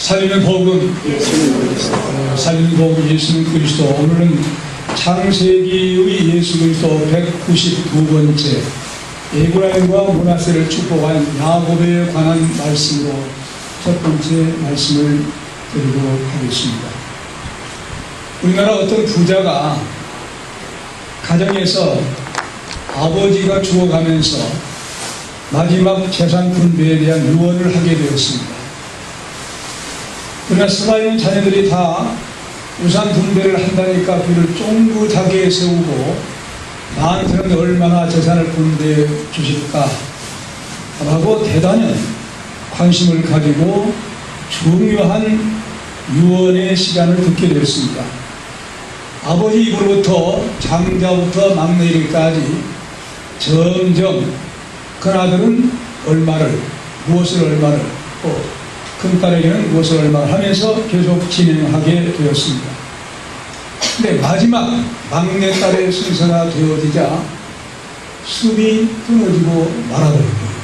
살리는 복음, 살리는 복음 예수는 그리스도. 오늘은 창세기의 예수 그리스도 192번째 에브라임과 므낫세를 축복한 야곱에 관한 말씀으로 첫 번째 말씀을 드리도록 하겠습니다. 우리나라 어떤 부자가 가정에서 아버지가 죽어가면서 마지막 재산 분배에 대한 유언을 하게 되었습니다. 그러나 살아있는 자녀들이 다 유산 분배를 한다니까 귀를 쫑긋하게 세우고 나한테는 얼마나 재산을 분배해 주실까 라고 대단한 관심을 가지고 중요한 유언의 시간을 듣게 되었습니다. 아버지 입으로부터 장자부터 막내 이르기까지 점점 큰아들은 얼마를, 무엇을 얼마를, 또 큰딸에게는 무엇을 얼마를 하면서 계속 진행하게 되었습니다. 근데 마지막 막내딸의 순서가 되어지자 숨이 끊어지고 말아버렸고요.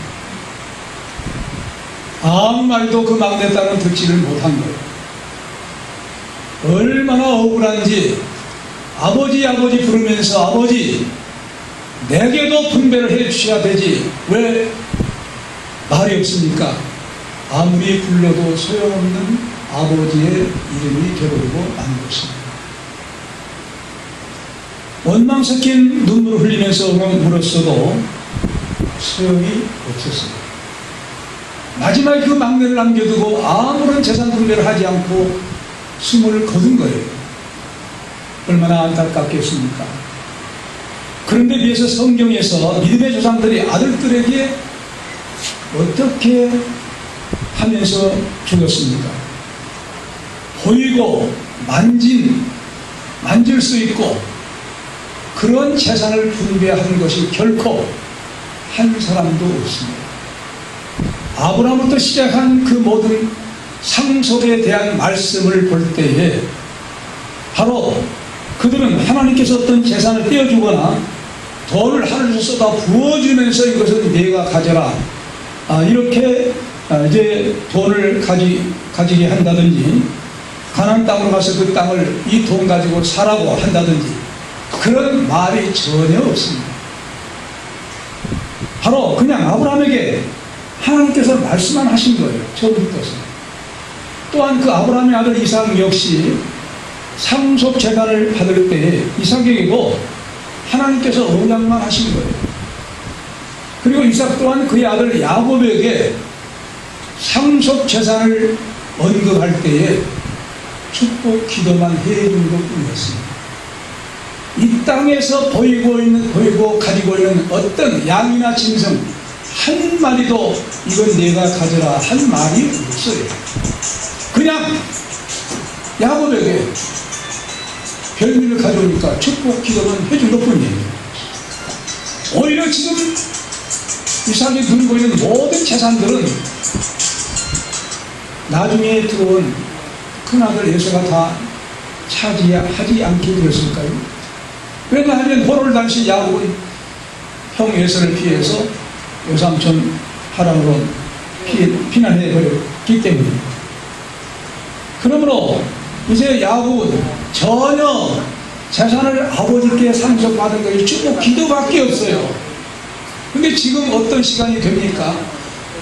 아무 말도 그 막내딸은 듣지를 못한 거예요. 얼마나 억울한지 아버지 부르면서 아버지 내게도 분배를 해 주셔야 되지 왜 말이 없습니까? 아무리 불러도 소용없는 아버지의 이름이 되어버리고 만 것입니다. 원망 섞인 눈물을 흘리면서 물었어도 소용이 없었어요. 마지막에 그 막내를 남겨두고 아무런 재산 분배를 하지 않고 숨을 거둔 거예요. 얼마나 안타깝겠습니까? 그런데 비해서 성경에서 믿음의 조상들이 아들들에게 어떻게 하면서 죽었습니까? 보이고 만질 수 있고 그런 재산을 분배한 것이 결코 한 사람도 없습니다. 아브라함부터 시작한 그 모든 상속에 대한 말씀을 볼 때에 바로 그들은 하나님께서 어떤 재산을 떼어주거나 돈을 하늘에서 쏟아 부어주면서 이것은 네가 가져라 이렇게 이제 돈을 가지게 한다든지 가나안 땅으로 가서 그 땅을 이 돈 가지고 사라고 한다든지 그런 말이 전혀 없습니다. 바로 그냥 아브라함에게 하나님께서 말씀만 하신 거예요. 처음부터. 또한 그 아브라함의 아들 이삭 역시 상속 재산을 받을 때 이삭에게도 하나님께서 언약만 하신 거예요. 그리고 이삭 또한 그의 아들 야곱에게 상속 재산을 언급할 때에 축복 기도만 해준 것뿐이었습니다. 이 땅에서 보이고 가지고 있는 어떤 양이나 짐승 한 마리도 이건 내가 가져라 한 말이 없어요. 그냥 야곱에게 별미를 가져오니까 축복 기도만 해준 것뿐이에요. 오히려 지금 이삭이 들고 있는 모든 재산들은 나중에 들어온 큰아들 에서가 다 차지하지 않게 되었을까요? 왜냐하면 호를 당시 야곱은 형 에서를 피해서 외삼촌 하랑으로 피난해버렸기 때문입니다. 그러므로 이제 야곱은 전혀 재산을 아버지께 상속받은 것이 축복 기도밖에 없어요. 근데 지금 어떤 시간이 됩니까?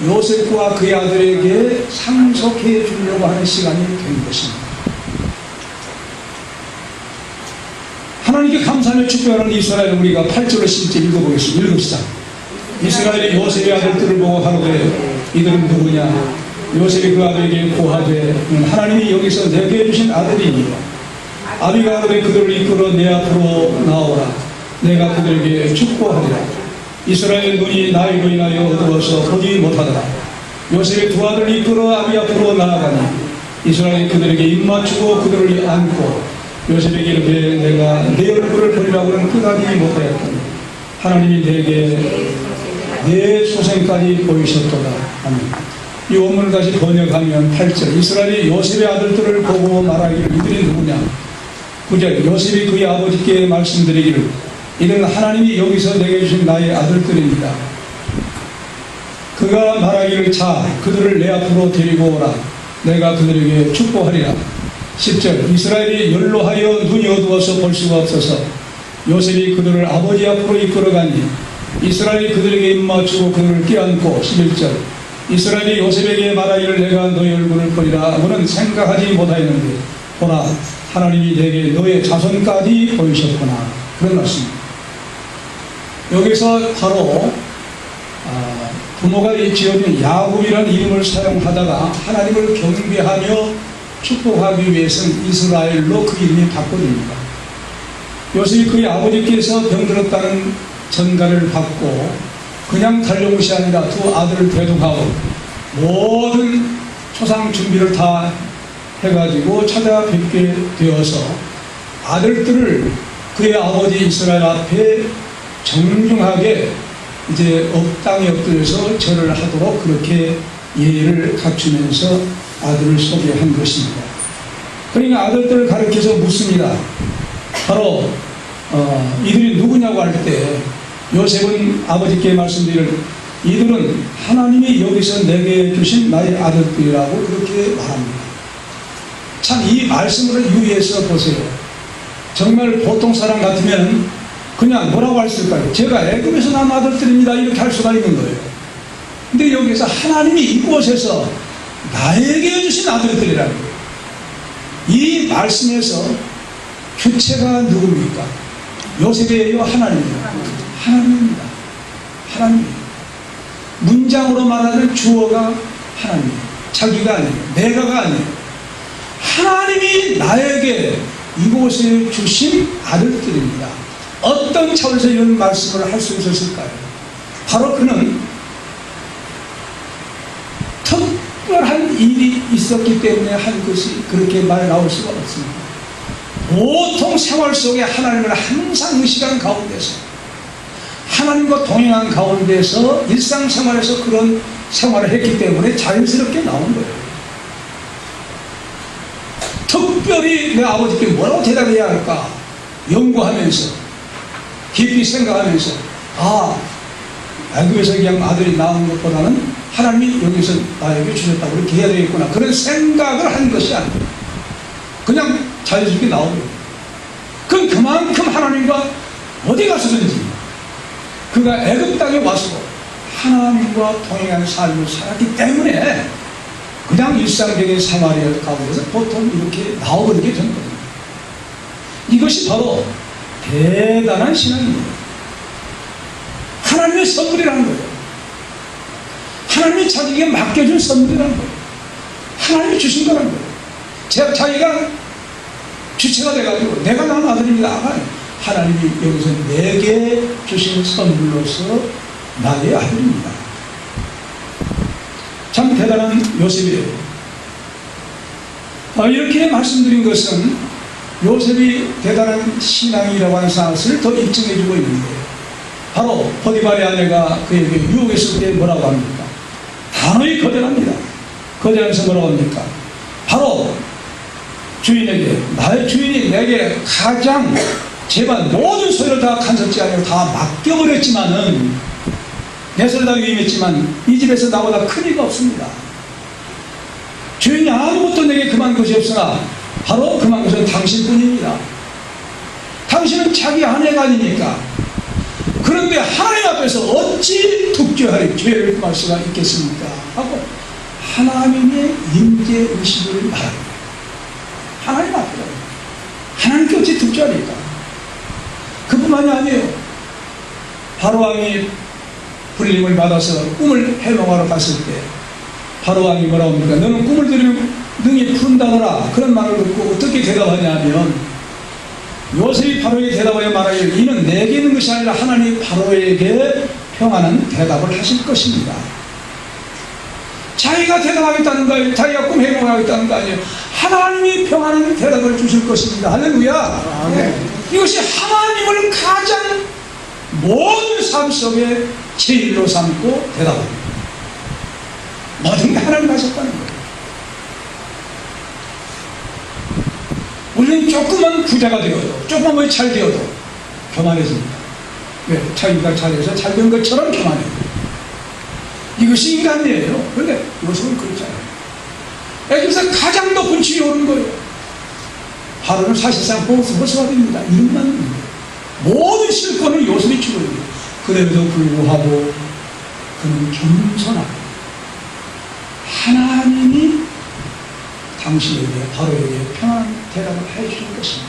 요셉과 그의 아들에게 상속해 주려고 하는 시간이 된 것입니다. 하나님께 감사하며 축복하는 이스라엘 우리가 8절로 10절 읽어보겠습니다. 읽읍시다. 이스라엘이 요셉의 아들들을 보고 하루에 이들은 누구냐? 요셉이 그 아들에게 고하되 하나님이 여기서 내게 해주신 아들이니라. 아비가 하루에 그들을 이끌어 내 앞으로 나오라. 내가 그들에게 축복하리라. 이스라엘 눈이 나이로 인하여 어두워서 보지 못하더라. 요셉의 두 아들을 이끌어 아비 앞으로 나아가니 이스라엘이 그들에게 입맞추고 그들을 안고 요셉에게 이르되 내가 내 얼굴을 보리라고는 끝까지 못하였더니 하나님이 내게 내 소생까지 보이셨도다. 아멘. 이 원문을 다시 번역하면 8절 이스라엘이 요셉의 아들들을 보고 말하기를 이들이 누구냐? 9절 요셉이 그의 아버지께 말씀드리기를 이들은 하나님이 여기서 내게 주신 나의 아들들입니다. 그가 말하기를 자 그들을 내 앞으로 데리고 오라. 내가 그들에게 축복하리라. 10절 이스라엘이 연로하여 눈이 어두워서 볼 수가 없어서 요셉이 그들을 아버지 앞으로 이끌어가니 이스라엘이 그들에게 입맞추고 그들을 껴안고 11절 이스라엘이 요셉에게 말하기를 내가 너의 얼굴을 보리라 하고는 생각하지 못하였는데 보라 하나님이 내게 너의 자손까지 보이셨구나. 그런 말씀입니다. 여기서 바로 부모가 지어준 야곱이라는 이름을 사용하다가 하나님을 경배하며 축복하기 위해서는 이스라엘로 그 이름이 바꿔집니다. 요셉이 그의 아버지께서 병들었다는 전가를 받고 그냥 달려온 것이 아니라 두 아들을 대동하고 모든 초상 준비를 다 해가지고 찾아뵙게 되어서 아들들을 그의 아버지 이스라엘 앞에 정중하게 이제 땅에 엎드려서 절을 하도록 그렇게 예의를 갖추면서 아들을 소개한 것입니다. 그러니까 아들들을 가르쳐서 묻습니다. 바로 이들이 누구냐고 할 때 요셉은 아버지께 말씀드릴 이들은 하나님이 여기서 내게 주신 나의 아들들이라고 그렇게 말합니다. 참 이 말씀을 유의해서 보세요. 정말 보통 사람 같으면 그냥 뭐라고 할 수 있을까요? 제가 애굽에서 난 아들들입니다 이렇게 할 수가 있는 거예요. 근데 여기서 하나님이 이곳에서 나에게 주신 아들들이라는 거예요. 이 말씀에서 주체가 누굽니까? 요셉이에요? 하나님이에요? 하나님입니다. 하나님이에요. 문장으로 말하는 주어가 하나님이에요. 자기가 아니에요. 내가가 아니에요. 하나님이 나에게 이곳에 주신 아들들입니다. 어떤 차원에서 이런 말씀을 할 수 있었을까요? 바로 그는 특별한 일이 있었기 때문에 한 것이 그렇게 말 나올 수가 없습니다. 보통 생활 속에 하나님을 항상 의식한 가운데서 하나님과 동행한 가운데서 일상생활에서 그런 생활을 했기 때문에 자연스럽게 나온 거예요. 특별히 내 아버지께 뭐라고 대답해야 할까 연구하면서 깊이 생각하면서 애굽에서 그냥 아들이 나온 것보다는 하나님이 여기서 나에게 주셨다고 이렇게 해야 되겠구나 그런 생각을 한 것이 아니에요. 그냥 자연스럽게 나오는 거예요. 그럼 그만큼 하나님과 어디 가서든지 그가 애굽 땅에 와서 하나님과 동행하는 삶을 살았기 때문에 그냥 일상적인 생활의 가운데서 보통 이렇게 나오게 된 거예요. 이것이 바로 대단한 신앙입니다. 하나님의 선물이라는 거예요. 하나님이 자기에게 맡겨준 선물이라는 거예요. 하나님이 주신 거라는 거예요. 자기가 주체가 돼가지고 내가 낳은 아들입니다. 하나님이 여기서 내게 주신 선물로서 나의 아들입니다. 참 대단한 요셉이에요. 이렇게 말씀드린 것은 요셉이 대단한 신앙이라고 하는 사실을 더 입증해주고 있는데 바로 포디발의 아내가 그에게 유혹했을 때 뭐라고 합니까? 단호히 거절합니다. 거절하면서 뭐라고 합니까? 바로 주인에게 나의 주인이 내게 가장 제발 모든 소유를 다 간섭지 아니고 다 맡겨버렸지만은 내 소리 다 위임했지만 이 집에서 나보다 큰 이가 없습니다. 주인이 아무것도 내게 금한 것이 없으나 바로 금한 것은 당신뿐입니다. 당신은 자기 아내가 아니니까. 그런데 하나님 앞에서 어찌 득죄하리 죄를 금할 수가 있겠습니까? 하고 하나님의 임재의식을 말합니다. 하나님 앞에 하나님께 어찌 득죄하리까? 그뿐만이 아니에요. 바로왕이 불림을 받아서 꿈을 해몽하러 갔을 때 바로왕이 뭐라고 합니까? 너는 꿈을 들으면 능히 푼다더라. 그런 말을 듣고 어떻게 대답하냐면 요셉이 바로에게 대답하여 말하기를 이는 내게 있는 것이 아니라 하나님이 바로에게 평안한 대답을 하실 것입니다. 자기가 대답하겠다는 거예요. 자기가 꿈 해몽하겠다는 거 아니에요. 하나님이 평안한 대답을 주실 것입니다. 할렐루야. 네. 이것이 하나님을 가장 모든 삶 속에 제일로 삼고 대답합니다. 모든 게 하나님 하셨다는 거예요. 우리는 조금만 부자가 되어도 조금만 잘 되어도 교만해집니다. 왜? 자기가 잘해서 잘 된 것처럼 교만해요. 이것이 인간이에요. 그런데 요셉은 그렇지 않아요. 애굽에서 가장 높은 지위에 오른 거예요. 바로는 사실상 보수가 됩니다. 이름만 모든 실권을 요셉이 주고 있는 거예요. 그럼에도 불구하고 그는 겸손하고 하나님이 당신에게 바로에게 평안한 대답을 해주는 것입니다.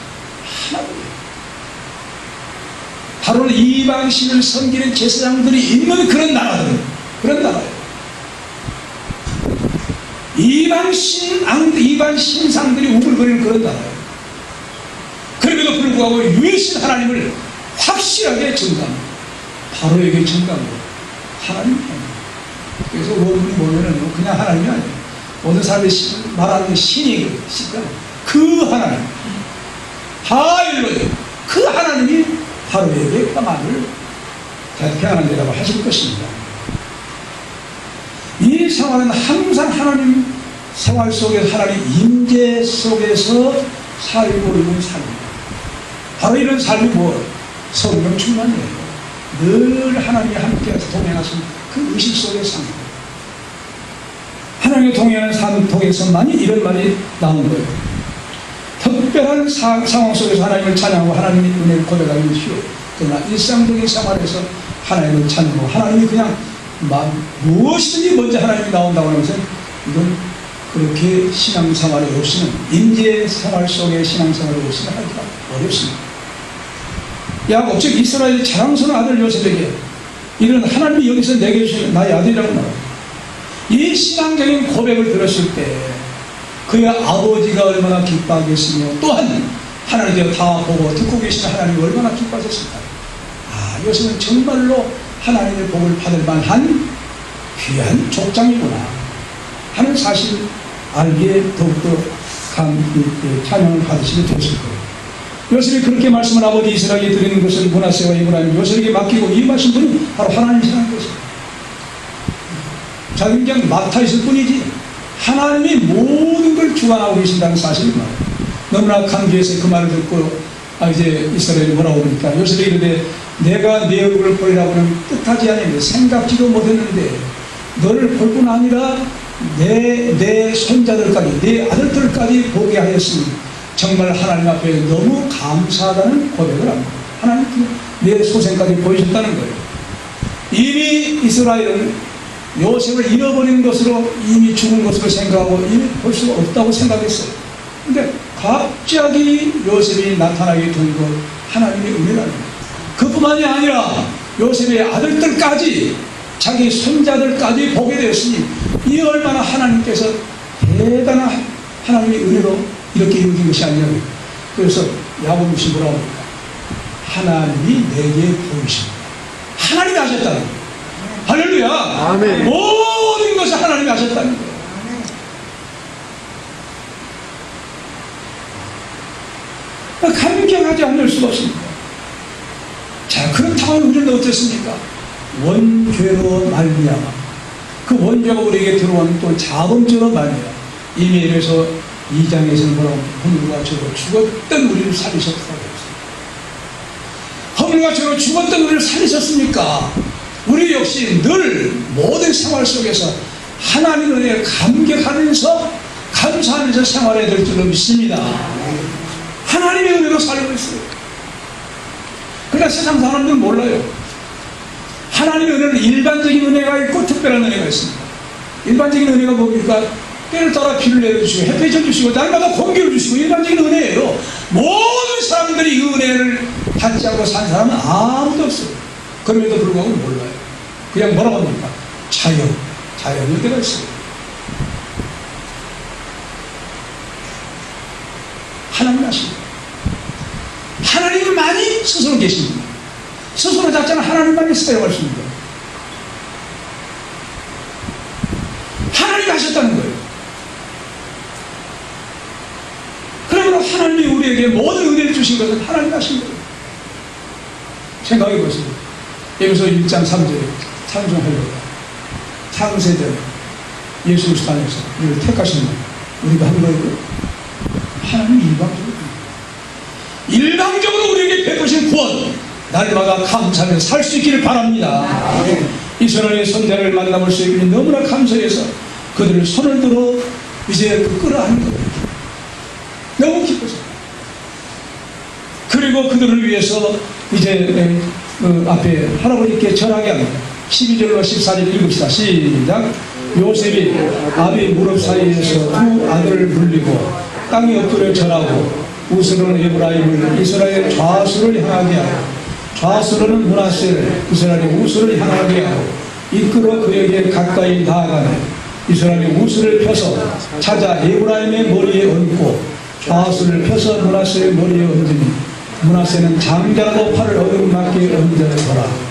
하나님이에요. 바로는 이방신을 섬기는 제사장들이 있는 그런 나라예요. 이방 신상들이 우글거리는 그런 나라예요. 그럼에도 불구하고 유일신 하나님을 확실하게 전가합니다. 바로에게 전가합니다. 하나님입니다. 그래서 원문이 보면은 그냥 하나님이 아니에요. 모든 사람들이 말하는 신이 그 하나님, 하일로이, 그 하나님이 바로에게 평안한 대답을 하실 것입니다. 이 생활은 항상 하나님 생활 속에서 하나님 임재 속에서 살고 있는 삶입니다. 바로 이런 삶이 성령 충만이에요. 늘 하나님이 함께해서 동행하신 그 의식 속의 삶. 하나님과 동행하는 삶 통해서만이 이런 말이 나온 거예요. 특별한 상황 속에서 하나님을 찬양하고 하나님의 은혜를 고백하는 것이요. 그러나 일상적인 생활에서 하나님을 찬양하고 하나님이 그냥 무엇이든지 먼저 하나님이 나온다고 하면서 이건 그렇게 신앙생활에 없이는 임재 생활 속에 신앙생활에 없이는 하기가 어렵습니다. 야곱 즉 이스라엘의 자랑스러운 아들 요셉에게 이런 하나님이 여기서 내게 주신 나의 아들이라고 말합니다. 이 신앙적인 고백을 들었을 때 그의 아버지가 얼마나 기뻐하겠으며 또한 하나님께서 다 보고 듣고 계시는 하나님이 얼마나 기뻐하셨을까. 요셉은 정말로 하나님의 복을 받을 만한 귀한 족장이구나 하는 사실을 알기에 더욱더 찬양을 받으시게 되었을 거예요. 요셉이 그렇게 말씀을 아버지 이스라엘에 드리는 것을 므낫세와 에브라임 요셉에게 맡기고 임하신 분이 바로 하나님이시라는 것입니다. 자기는 그냥 맡아 있을 뿐이지 하나님이 모든 걸 주관하고 계신다는 사실을 말해요. 너무나 강조해서 그 말을 듣고 이제 이스라엘이 뭐라고 그러니까 요셉이 이르되 내가 네 얼굴을 보리라고는 뜻하지 아니하며 생각지도 못했는데 너를 볼 뿐 아니라 내 손자들까지 내 아들들까지 보게 하였으니 정말 하나님 앞에 너무 감사하다는 고백을 합니다. 하나님 내 소생까지 보여줬다는 거예요. 이미 이스라엘은 요셉을 잃어버린 것으로 이미 죽은 것으로 생각하고 이미 볼 수가 없다고 생각했어요. 근데 갑자기 요셉이 나타나게 된 것 하나님의 은혜라는 거예요. 그뿐만이 아니라 요셉의 아들들까지 자기 손자들까지 보게 되었으니 이 얼마나 하나님께서 대단한 하나님의 은혜로 이렇게 이루어진 것이 아니냐고요. 그래서 야곱이 뭐라고 합니까? 하나님이 내게 보이십니다. 하나님이 하셨다는 거예요. 할렐루야. 아멘. 모든 것을 하나님이 하셨다는 거예요. 감격하지 않을 수가 없습니다. 자, 그렇다고 우리는 어떻습니까? 원죄로 말미암아 그 원죄가 우리에게 들어온 또 자범죄로 말미암아 이미 이래서 2장에서는 뭐라고 합니까? 허물과 죄로 죽었던 우리를 살리셨다고 했습니다. 허물과 죄로 죽었던 우리를 살리셨습니까? 우리 역시 늘 모든 생활 속에서 하나님의 은혜에 감격하면서 감사하면서 생활해야 될 줄로 믿습니다. 하나님의 은혜로 살고 있어요. 그러나 세상 사람들은 몰라요. 하나님의 은혜는 일반적인 은혜가 있고 특별한 은혜가 있습니다. 일반적인 은혜가 뭡니까? 때를 따라 비를 내려주시고 햇볕을 주시고 날마다 공기를 주시고 일반적인 은혜예요. 모든 사람들이 이 은혜를 받지 않고 산 사람은 아무도 없어요. 그럼에도 불구하고 몰라요. 그냥 뭐라고 합니까? 자연의 때가 있어요. 하나님 아십니다. 하나님만이 스스로 계십니다. 스스로 작자는 하나님만이 사용할 수 있는 거예요. 하나님이 하셨다는 거예요. 그러므로 하나님이 우리에게 모든 은혜를 주신 것은 하나님이 하신 거예요. 생각해 보세요. 에베소 1장 3절에 찬송하려고 창세전 예수 그리스도 안에서 우리를 택하신 것 우리가 한 거예요. 하나님 일방적으로 우리에게 베푸신 구원 날마다 감사하면서 살 수 있기를 바랍니다. 이스라엘의 선자를 만나볼 수 있기를 너무나 감사해서 그들을 손을 들어 이제 그 끌어안는 거예요. 너무 기뻐서. 그리고 그들을 위해서 이제 그 앞에 할아버지께 절하게 합니다. 12절로 14절 읽읍시다. 시작. 요셉이 아비 무릎 사이에서 두 아들을 물리고 땅에 엎드려 절하고 우스로는 에브라임을 이스라엘 좌수를 향하게 하고 좌수로는 므낫세를 이스라엘의 우수를 향하게 하고 이끌어 그에게 가까이 나아가네. 이스라엘의 우수를 펴서 찾아 에브라임의 머리에 얹고 좌수를 펴서 므낫세의 머리에 얹으니 므낫세는 장자라도 팔을 어긋맞게 얹어더라.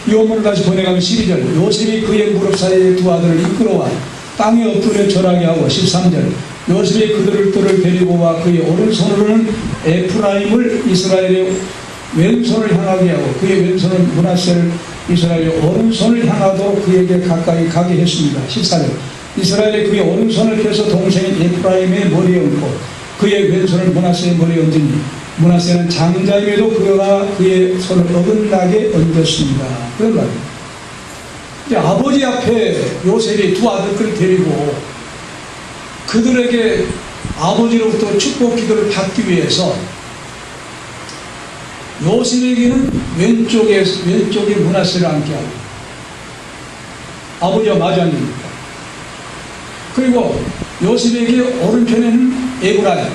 이 원문을 다시 번역하면 12절. 요셉이 그의 무릎 사이에 두 아들을 이끌어와 땅에 엎드려 절하게 하고 13절. 요셉이 그들을 데리고 와 그의 오른손으로는 에프라임을 이스라엘의 왼손을 향하게 하고 그의 왼손은 므낫세를 이스라엘의 오른손을 향하도록 그에게 가까이 가게 했습니다. 14절. 이스라엘이 그의 오른손을 펴서 동생인 에프라임의 머리에 얹고 그의 왼손을 므낫세의 머리에 얹으니 므낫세는 장자임에도 그가 그의 손을 어긋나게 얹었습니다. 그런 말입니다. 이제 아버지 앞에 요셉이 두 아들을 데리고 그들에게 아버지로부터 축복 기도를 받기 위해서 요셉에게는 왼쪽에 므낫세를 앉게 하고 아버지와 마주 앉습니다. 그리고 요셉에게 오른편에는 에브라임,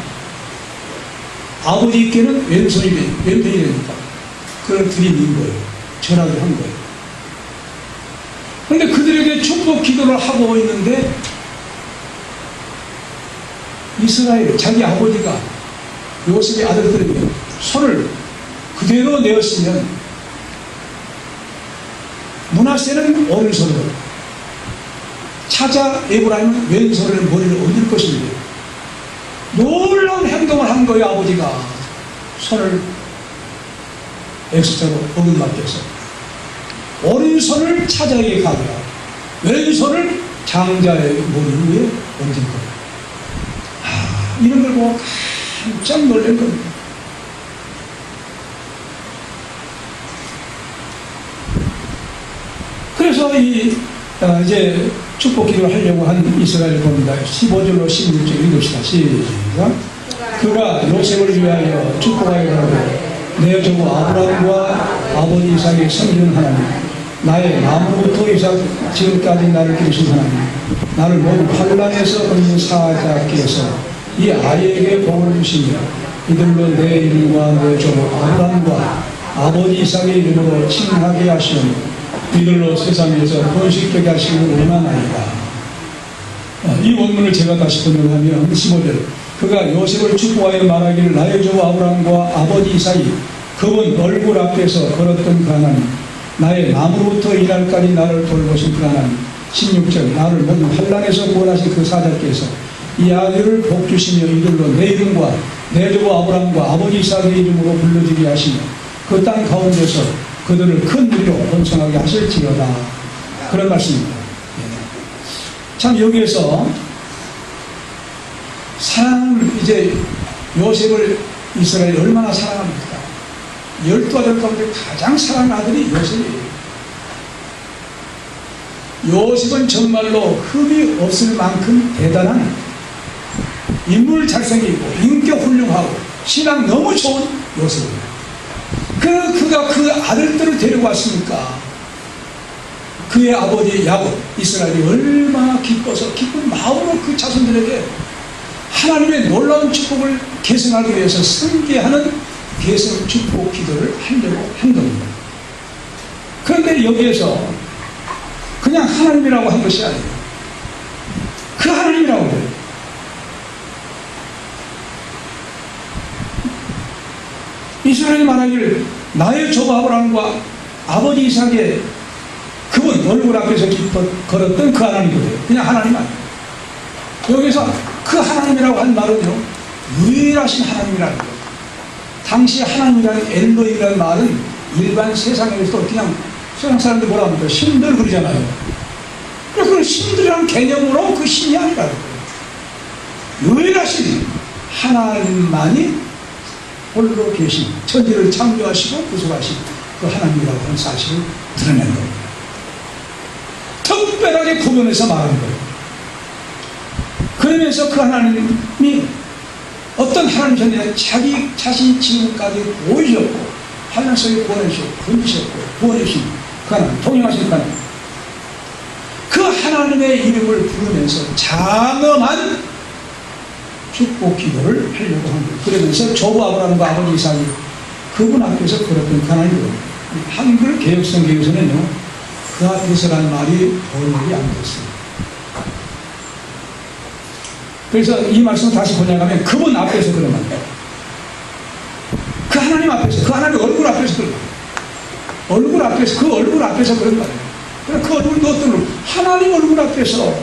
아버지께는 왼편이 되니까 그걸 들이민 거예요. 전하게 한 거예요. 그런데 그들에게 축복 기도를 하고 있는데 이스라엘, 자기 아버지가 요셉의 아들들에게 손을 그대로 내었으면 므낫세는 오른손으로 찾아 에브라임은 왼손으로 머리를 얹을 것인데 놀라운 행동을 한 거예요. 아버지가 손을 X자로 어긋맞게 해서 오른손을 찾아에게 가게 하고 왼손을 장자의 머리 위에 얹은 거예요. 이런 걸 보고 깜짝 놀란 겁니다. 그래서 이제 축복 기도를 하려고 한 이스라엘 봅니다. 15절로 16절 읽읍시다. 시작. 그가 요셉을 위하여 축복하여 내 조부 아브라함과 아버지 이삭의 섬기는 하나님, 나의 나무부터 이삭 지금까지 나를 기르신 하나님, 나를 모든 환난에서 얻는 사자께서 이 아이에게 복을 주시며 이들로 내 이름과 내 조부 아브라함과 아버지 이삭의 이름으로 칭하게 하시오며 이들로 세상에서 번식되게 하시는 원하나이다. 이 원문을 제가 다시 번역하면 15절. 그가 요셉을 축복하여 말하기를 나의 조부 아브라함과 아버지 이삭이 그분 얼굴 앞에서 걸었던 그 하나님, 나의 나무로부터 이날까지 나를 돌보신 그 하나님. 16절. 나를 모든 환난에서 구원하신 그 사자께서 이 아들을 복주시며 이들로 내 이름과 내 조부 아브라함과 아버지 이삭의 이름으로 불러지게 하시며 그 땅 가운데서 그들을 큰 무리로 번성하게 하실지어다. 그런 말씀입니다. 참 여기에서 이제 요셉을 이스라엘이 얼마나 사랑합니까? 12아들 가운데 가장 사랑하는 아들이 요셉이에요. 요셉은 정말로 흠이 없을 만큼 대단한 인물 잘생기고 인격 훌륭하고 신앙 너무 좋은 요셉입니다. 그가 그 아들들을 데리고 왔으니까 그의 아버지 야곱 이스라엘이 얼마나 기뻐서 기쁜 마음으로 그 자손들에게 하나님의 놀라운 축복을 계승하기 위해서 승계하는 계승 축복 기도를 하려고 한 겁니다. 그런데 여기에서 그냥 하나님이라고 한 것이 아니에요. 그 하나님이라고 해요. 이스라엘이 말하기를 나의 조부 아브라함과 아버지 이삭의 그분 얼굴 앞에서 걸었던 그 하나님이에요. 그냥 하나님 아니에요. 여기서 그 하나님이라고 한 말은요, 유일하신 하나님이라는 거예요. 당시 하나님이라는 엘로힘이라는 말은 일반 세상에서도 그냥 세상 사람들 뭐라 합니까? 신들 그러잖아요. 그 신들이라는 개념으로 그 신이 아니라는 거예요. 유일하신 하나님만이 홀로 계신 천지를 창조하시고 구속하신 그 하나님이라고 하는 사실을 드러낸 겁니다. 특별하게 구분해서 말하는 거예요. 그러면서 그 하나님이 어떤 하나님이셨냐, 자기 자신 지금까지 보이셨고 환난 속에 구원해주셨고 건지셨고 구원해주신 그 하나님, 통용하신 그 하나님, 그 하나님의 이름을 부르면서 장엄한 축복 기도를 하려고 하는 거예요. 그러면서 조부 아브라함과 아버지 이삭이 그분 앞에서 걸었던 그 하나님. 한글 개혁성경에서는요, 그 앞에서라는 말이 번역이 안 됐어요. 그래서 이 말씀을 다시 번역하면 그분 앞에서 그런 말이에요. 그 하나님 앞에서, 그 하나님 얼굴 앞에서 그런 말이에요. 얼굴 앞에서, 그 얼굴 앞에서 그런 말이에요. 그 얼굴도 어떤 얼굴? 하나님 얼굴 앞에서,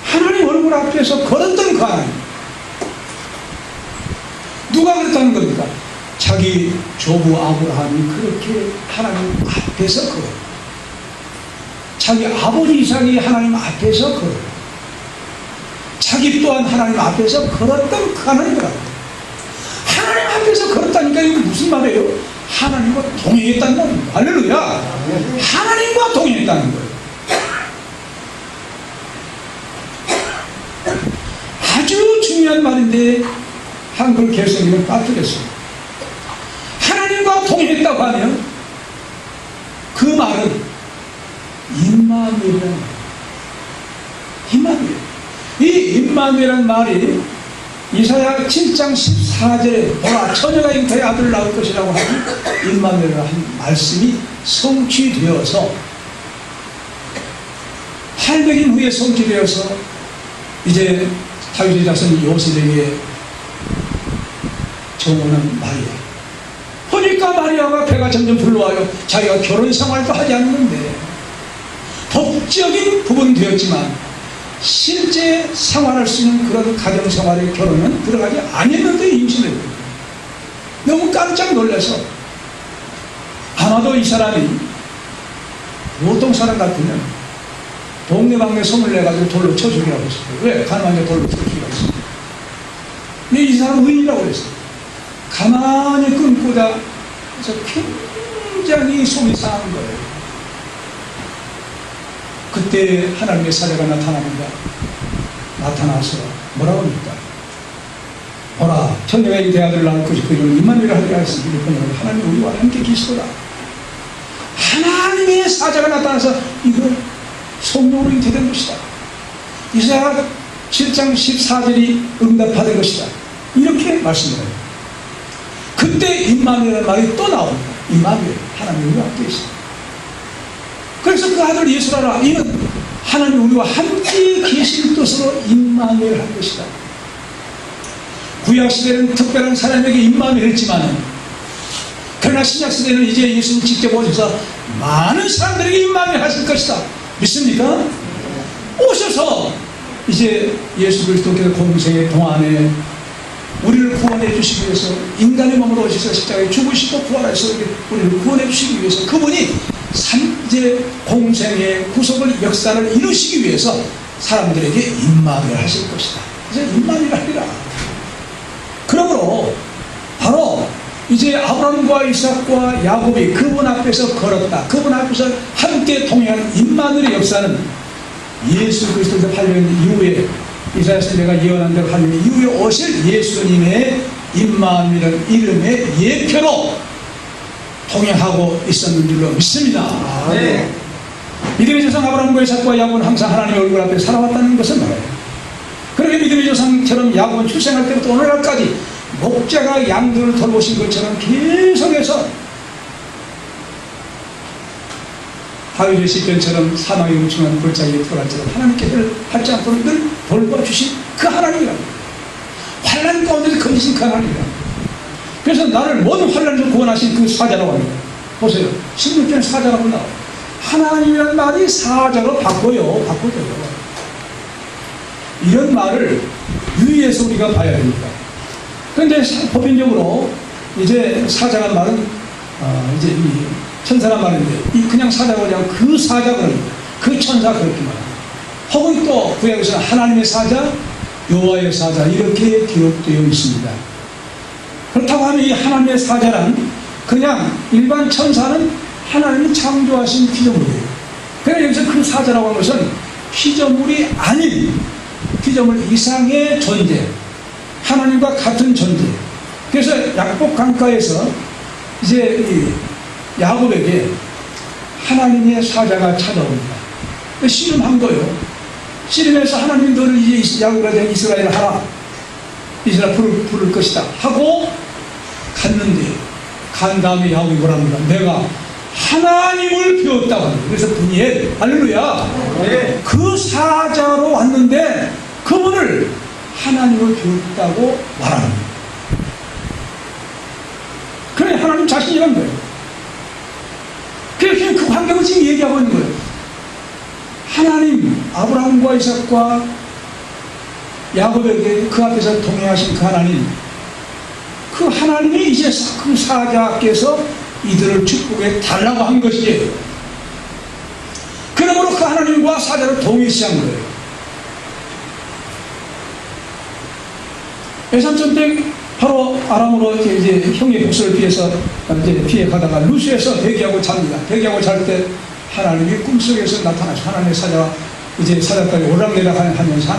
하나님 얼굴 앞에서 걸었던 그 하나님. 누가 그랬다는 겁니까? 자기 조부 아브라함이 그렇게 하나님 앞에서 걸어. 자기 아버지 이삭이 하나님 앞에서 걸어. 자기 또한 하나님 앞에서 걸었던 그 하나님이라고. 하나님 앞에서 걸었다니까 이게 무슨 말이에요? 하나님과 동행했다는 말입니다. 할렐루야. 하나님과 동행했다는 거예요. 아주 중요한 말인데 한글 개성이는 빠뜨렸어요. 하나님과 동행했다고 하면 그 말은 임마누엘이라는 말이에요. 임마누엘. 이 임마누엘이라는 말이 이사야 7장 14절에 보라 처녀가 잉태의 아들을 낳을 것이라고 하는 임마누엘이라는 한 말씀이 성취되어서 800인 후에 성취되어서 이제 다윗의 자손 요셉에게 정원한 마리아. 보니까 마리아가 배가 점점 불러와요. 자기가 결혼 생활도 하지 않는데 법적인 부분은 되었지만 실제 생활할 수 있는 그런 가정생활의 결혼은 들어가지 아니했는데 임신을 했거든요. 너무 깜짝 놀라서 아마도 이 사람이 보통 사람 같으면 동네방네 소문을 내가지고 돌로 쳐 죽이라고 했어요. 왜? 가난하게 돌로 쳐 죽이라고 했어요. 근데 이 사람은 의인이라고 그랬어요. 가만히 끊고다 그래서 굉장히 속이 상한 거예요. 그때 하나님의 사자가 나타나서 뭐라고 합니까? 보라 처녀가 이 대아들을 낳을 것이 그 이름은 임마누엘이라 하리라 했으니 하나님 우리와 함께 계시도다. 하나님의 사자가 나타나서 이거 성령으로 잉태된 것이다. 이사야 7장 14절이 응답받은 것이다. 이렇게 말씀해요. 그때 임마누엘이라는 말이 또 나옵니다. 임마누엘, 하나님 우리와 함께 계시다. 그래서 그 아들 예수라라, 이는 하나님 우리와 함께 계신 뜻으로 임마누엘 한 것이다. 구약시대는 특별한 사람에게 임마누엘 했지만 그러나 신약시대는 이제 예수님 직접 오셔서 많은 사람들에게 임마누엘 하실 것이다. 믿습니까? 오셔서 이제 예수 그리스도께서 공생의 동안에 우리를 구원해 주시기 위해서 인간의 몸으로 오셔서 십자가에 죽으시고 부활하셔서 우리를 구원해 주시기 위해서 그분이 이제 공생의 구속을 역사를 이루시기 위해서 사람들에게 임마누엘 하실 것이다. 이제 임마누엘 하리라. 그러므로 바로 이제 아브라함과 이삭과 야곱이 그분 앞에서 걸었다. 그분 앞에서 함께 동행한 임마누엘의 역사는 예수 그리스도께서 8년 이후에 이사야 선지자가 예언한 대로 8년 이후에 오실 예수님의 임마누엘이라는 이름의 예표로 동행하고 있었는 줄로 믿습니다. 네. 믿음의 조상 아브라함과 이삭과 야곱은 항상 하나님의 얼굴 앞에 살아왔다는 것을 말해요. 그렇게 믿음의 조상처럼 야곱은 출생할 때부터 오늘날까지 목자가 양들을 돌보신 것처럼 계속해서 다윗의 시편처럼 사망의 음침한 골짜기에 들어갈지라도 하나님께서 하지 않도록 늘 돌봐주신 그 하나님이랍니다. 환난 가운데서 건지신 그 하나님이랍니다. 그래서 나를 모든 환난에서 구원하신 그 사자라고 합니다. 보세요. 16절에 사자라고 나와요. 하나님이라는 말이 사자로 바꿔져요. 이런 말을 유의해서 우리가 봐야 됩니다. 그런데 법인적으로 이제 사자란 말은 이제 이 천사란 말인데 그냥 사자가 아니라 그 사자 그럽니다. 그 천사 그렇게 말합니다. 혹은 또 구약에서는 하나님의 사자, 여호와의 사자 이렇게 기록되어 있습니다. 그렇다고 하면 이 하나님의 사자란 그냥 일반 천사는 하나님이 창조하신 피조물이에요. 그래서 여기서 그 사자라고 하는 것은 피조물이 아닌 피조물 이상의 존재, 하나님과 같은 존재. 그래서 약복 강가에서 이제 이 야곱에게 하나님의 사자가 찾아옵니다. 씨름한 거예요. 씨름해서 하나님 너를 이제 야곱에 대한 이스라엘을 하라. 이스라엘 부를 것이다 하고 갔는데, 간 다음에 야곱이 뭐랍니까? 내가 하나님을 배웠다고 합니다. 그래서 분이엘, 할렐루야. 네. 그 사자로 왔는데 그분을 하나님을 배웠다고 말합니다. 그래, 하나님 자신이란 거예요. 그렇게 그 환경을 지금 얘기하고 있는 거예요. 하나님, 아브라함과 이삭과 야곱에게 그 앞에서 동행하신 그 하나님, 그 하나님이 이제 그 사자께서 이들을 축복해 달라고 한 것이에요. 그러므로 그 하나님과 사자를 동일시한 거예요. 외삼촌 때 바로 아람으로 이제 형의 복수를 피해서 이제 피해 가다가 루스에서 대기하고 잡니다. 대기하고 잘 때 하나님이 꿈속에서 나타나서 하나님의 사자가 이제 사자까지 오락내락 하면서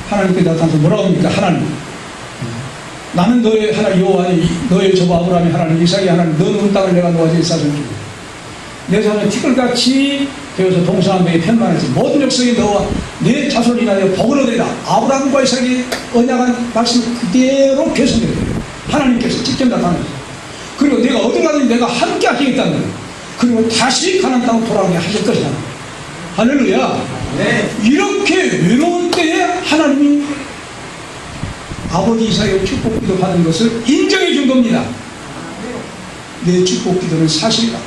하나님께 나타나서 뭐라고 합니까? 하나님, 나는 너의 하나님 여호와니 너의 조부 아브라함이 하나님, 이삭이 하나님, 너 누운 땅을 내가 놓아서 일사를 주고 내 자손은 티끌같이 되어서 동서한 백에 편만하지 모든 족속이 너와 내 자손이 인하여 복을 얻으리라. 아브라함과 이삭이 언약한 말씀 그대로 계속해요. 하나님께서 직접 나타나서, 그리고 내가 어디 가든지 내가 함께 하시겠다는 거예요. 그리고 다시 가나안 땅으로 돌아오게 하실 것이다. 할렐루야. 네. 이렇게 외로운 때에 하나님이 아버지 이삭의 축복 기도 받은 것을 인정해 준 겁니다. 내 축복 기도는 사실이다.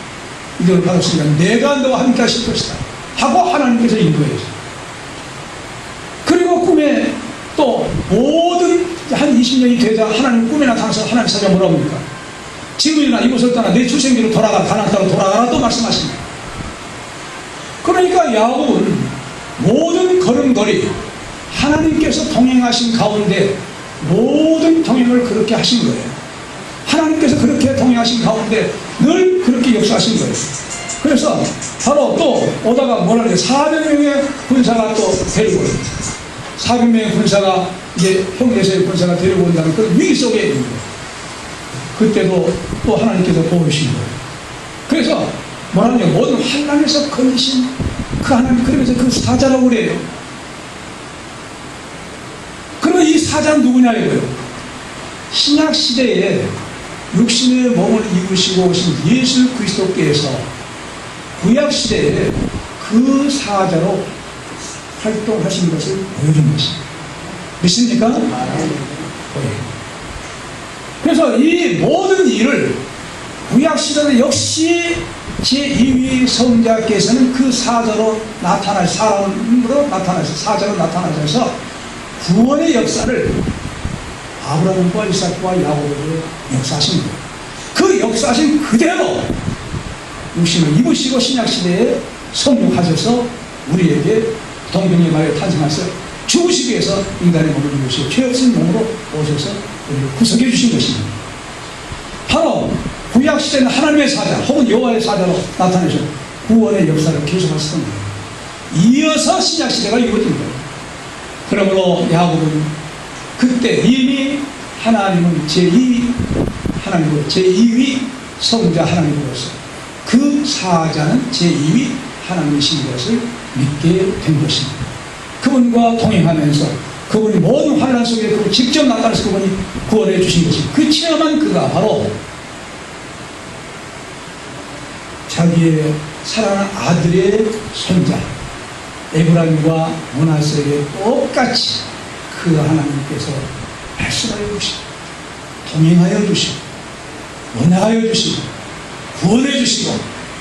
이걸 받았으니까 내가 너와 함께 하실 것이다 하고 하나님께서 인도해주세요. 그리고 꿈에 또 모든 한 20년이 되자 하나님 꿈에 나타나서 하나님 사자 뭐라고 합니까? 지금이나 이곳을 떠나 내 출생지로 돌아가, 가나안 땅으로 돌아가라 또 말씀하십니다. 그러니까 야곱은 모든 걸음걸이 하나님께서 동행하신 가운데 모든 동행을 그렇게 하신 거예요. 하나님께서 그렇게 동행하신 가운데 늘 그렇게 역사하신 거예요. 그래서 바로 또 오다가 뭐라 그래요? 400명의 군사가 또 데리고 옵니다. 400명의 군사가 이제 형제에서의 군사가 데리고 온다는 그 위기 속에 있는 거예요. 그때도 또 하나님께서 도우신 거예요. 그래서 뭐라냐, 모든 환난에서 건지신 그 하나님, 그러면서 그 사자라고 그래요. 그러면 이 사자는 누구냐 이거예요. 신약 시대에 육신의 몸을 입으시고 오신 예수 그리스도께서 구약 시대에 그 사자로 활동하신 것을 보여준 것입니다. 믿습니까? 그래서 이 모든 일을 구약 시대에 역시 제2위 성자께서는 그 사자로 사람으로 나타나셔서 사자로 나타나셔서 구원의 역사를 아브라함과 이삭과 야곱에게 역사하신 거예요. 그 역사하신 그대로 육신을 입으시고 신약시대에 성육하셔서 우리에게 동정의 말에 탄생하셔서 죽으시기 위해서 인간의 몸을 입으시고 죄 없은 몸으로 오셔서 우리를 구속해 주신 것입니다. 바로 구약시대는 하나님의 사자 혹은 여호와의 사자로 나타내셔 구원의 역사를 계속하셨던 거예요. 이어서 신약시대가 이루어진 거예요. 그러므로 야곱은 그때 이미 하나님은 하나님으로 제2위 성자 하나님으로서 그 사자는 제2위 하나님이신 것을 믿게 된 것입니다. 그분과 동행하면서 그분이 모든 환난 속에 그분 직접 나타나서 그분이 구원해 주신 것입니다. 그 체험한 그가 바로 자기의 사랑하는 아들의 손자 에브라임과 므낫세에게 똑같이 그 하나님께서 말씀하여 주시고 동행하여 주시고 원하여 주시고 구원해 주시고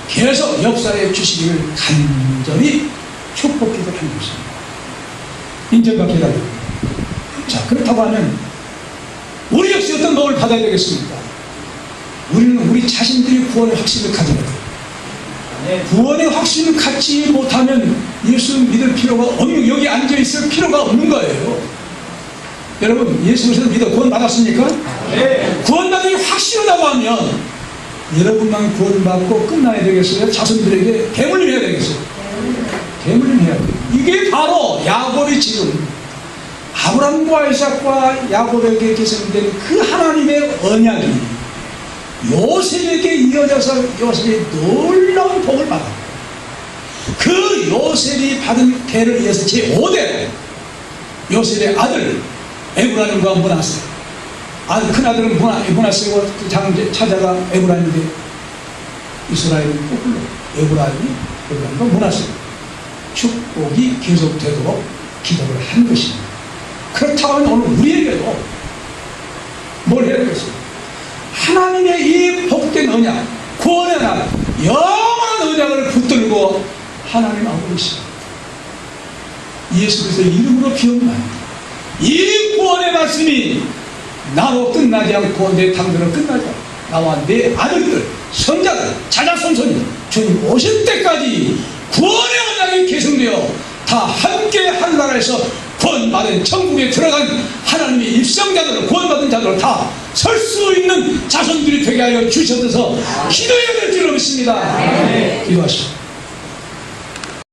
계속 역사해 주시기를 간절히 축복기도 한 것입니다. 인정받기를 합니다. 자, 그렇다고 하면 우리 역시 어떤 도움을 받아야 되겠습니까? 우리는 우리 자신들이 구원의 확신을 가져야 돼요. 구원의 확신을 갖지 못하면 예수 믿을 필요가 없는, 여기 앉아있을 필요가 없는 거예요. 여러분, 예수 믿어 구원 받았습니까? 네. 구원 받은 게 확실하다고 하면 여러분만 구원 받고 끝나야 되겠어요? 자손들에게 대물림 해야 되겠어요? 대물림 해야 돼요. 이게 바로 야곱이 지금 아브라함과 이삭과 야곱에게 계승된 그 하나님의 언약이 요셉에게 이어져서 요셉이 놀라운 복을 받아. 그 요셉이 받은 계를 이어서 제5대 요셉의 아들 에브라임과 므낫세, 큰아들은 므낫세고 그 장제 찾아가 에브라임인데 이스라엘은 거꾸로 에브라임과 므낫세 축복이 계속되도록 기도를 한 것입니다. 그렇다고 하면 오늘 우리에게도 뭘 해야 되겠습니까? 하나님의 이 복된 언약, 구원의 날, 영원한 언약을 붙들고 하나님 앞으로 계십니다. 예수 그리스도의 이름으로 기억나요. 이 구원의 말씀이 나로 끝나지 않고 내 당대로 끝나지 않고 나와 내 아들들, 성자들, 자자손손이 주님 오실 때까지 구원의 언약이 계승되어 다 함께 한 나라에서 구원받은 천국에 들어간 하나님의 입성자들을, 구원받은 자들을 다 설 수 있는 자손들이 되게 하여 주셔서 기도해야 될 줄 믿습니다. 기도하시오.